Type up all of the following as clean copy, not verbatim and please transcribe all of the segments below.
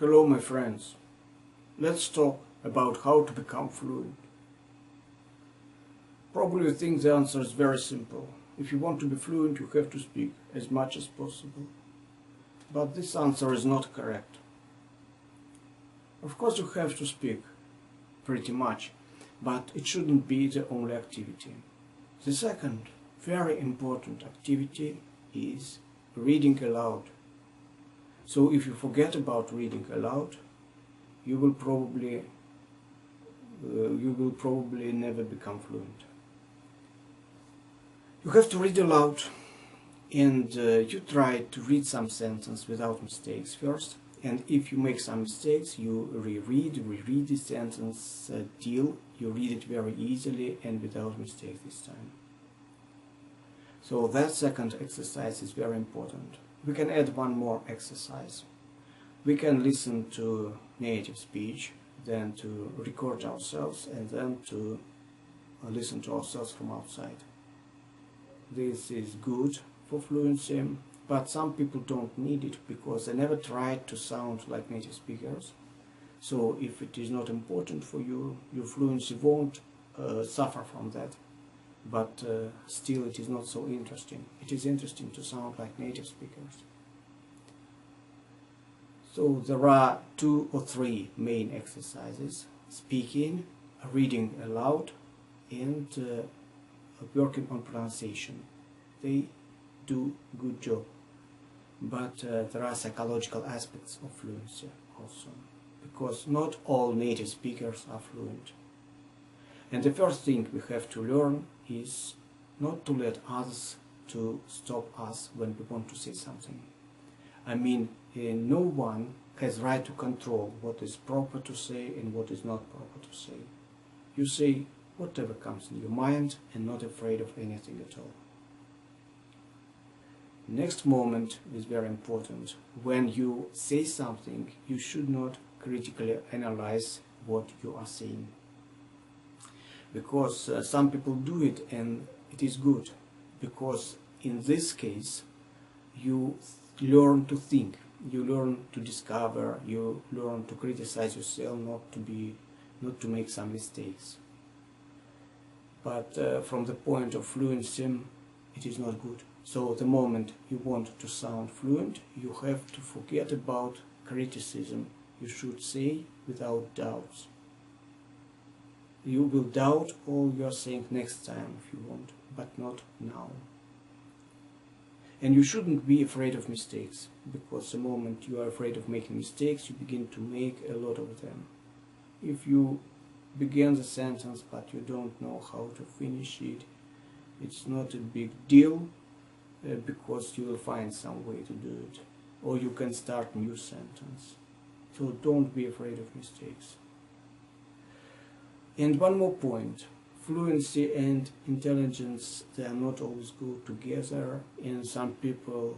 Hello my friends, let's talk about how to become fluent. Probably you think the answer is very simple. If you want to be fluent, you have to speak as much as possible. But this answer is not correct. Of course you have to speak pretty much, but it shouldn't be the only activity. The second very important activity is reading aloud. So if you forget about reading aloud, you will probably never become fluent. You have to read aloud, and you try to read some sentence without mistakes first, and if you make some mistakes, you reread the sentence till you read it very easily and without mistakes this time. So that second exercise is very important. We can add one more exercise. We can listen to native speech, then to record ourselves, and then to listen to ourselves from outside. This is good for fluency, but some people don't need it because they never tried to sound like native speakers. So if it is not important for you, your fluency won't suffer from that. But still it is not so interesting. It is interesting to sound like native speakers. So there are 2 or 3 main exercises: speaking, reading aloud, and working on pronunciation. They do good job. But there are psychological aspects of fluency also, because not all native speakers are fluent. And the first thing we have to learn is not to let others to stop us when we want to say something. I mean, no one has right to control what is proper to say and what is not proper to say. You say whatever comes in your mind and not afraid of anything at all. Next moment is very important. When you say something, you should not critically analyze what you are saying. Because some people do it and it is good, because in this case you learn to think, you learn to discover, you learn to criticize yourself, not to make some mistakes. But from the point of fluency, it is not good. So the moment you want to sound fluent, you have to forget about criticism. You should say without doubts. You will doubt all you are saying next time if you want, but not now. And you shouldn't be afraid of mistakes, because the moment you are afraid of making mistakes, you begin to make a lot of them. If you begin the sentence but you don't know how to finish it, it's not a big deal, because you will find some way to do it. Or you can start a new sentence. So don't be afraid of mistakes. And one more point, fluency and intelligence, they are not always go together, and some people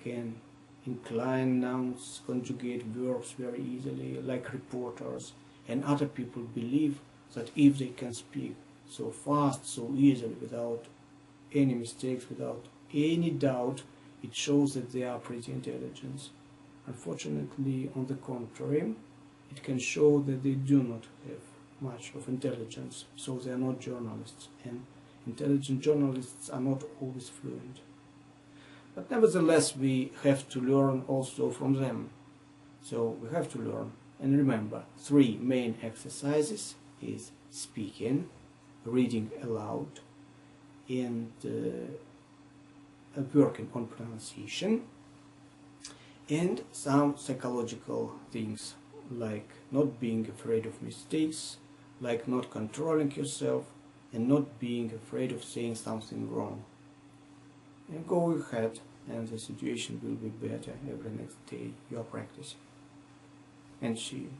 can incline nouns, conjugate verbs very easily, like reporters, and other people believe that if they can speak so fast, so easily, without any mistakes, without any doubt, it shows that they are pretty intelligent. Unfortunately, on the contrary, it can show that they do not have much of intelligence, so they are not journalists, and intelligent journalists are not always fluent. But nevertheless, we have to learn also from them. So we have to learn, and remember, 3 main exercises is speaking, reading aloud, and working on pronunciation, and some psychological things like not being afraid of mistakes, like not controlling yourself, and not being afraid of saying something wrong. And go ahead, and the situation will be better every next day you are practicing. And see you.